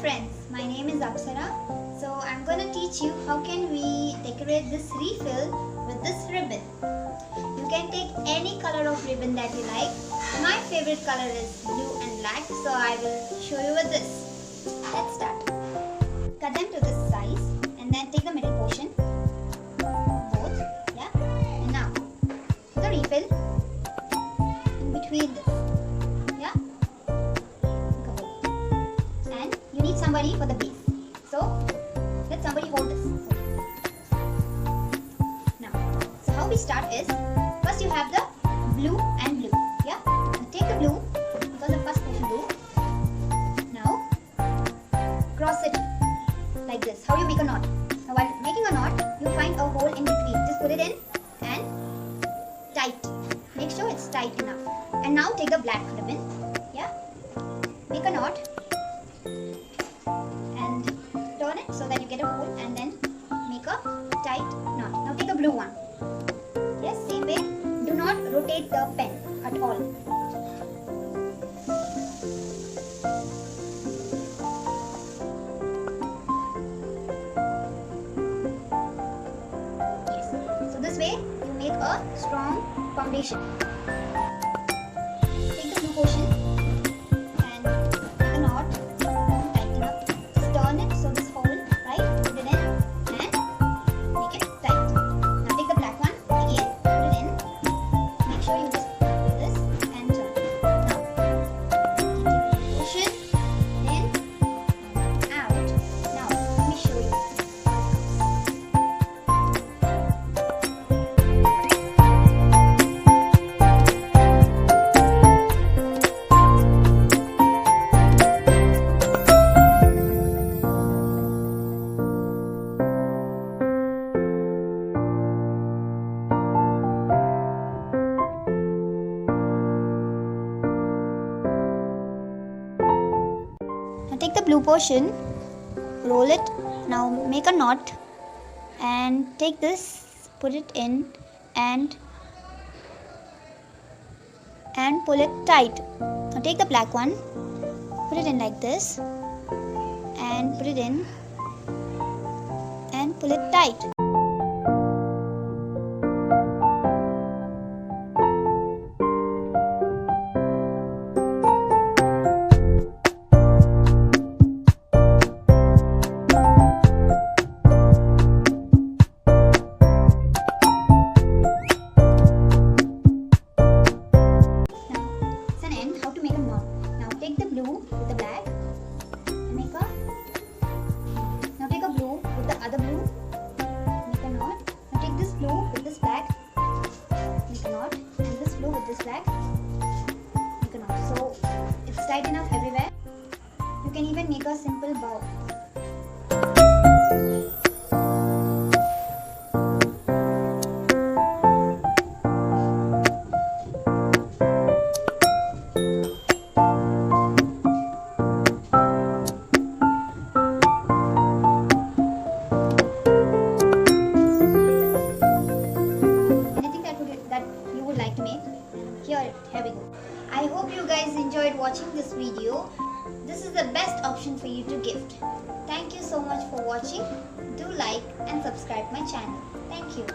friends, my name is Apsara. So I'm going to teach you how can we decorate this refill with this ribbon. You can take any color of ribbon that you like. My favorite color is blue and black, so I will show you with this. Let's start. Cut them to this size and then take the middle portion. Both, yeah. And now the refill in between this. Somebody for the base. So let somebody hold this. Now, so how we start is first you have the blue and blue. Yeah. Now take the blue because the first portion blue. Now cross it like this. How you make a knot? Now while making a knot, you find a hole in between. Just put it in and tight. Make sure it's tight enough. And now take the black ribbon. Yeah. Make a knot. So that you get a hole and then make a tight knot. Now take the blue one. Yes, same way. Do not rotate the pen at all. Yes. So this way you make a strong foundation. Take the blue portion. Take the blue portion, roll it, now make a knot and take this, put it in and pull it tight. Now take the black one, put it in like this and put it in and pull it tight. With the black and make a now take a blue with the other blue, make a knot. Now take this blue with this black, make a knot, and this blue with this black, make a knot. So it's tight enough everywhere. You can even make a simple bow. Here we go. I hope you guys enjoyed watching this video. This is the best option for you to gift. Thank you so much for watching. Do like and subscribe my channel. Thank you.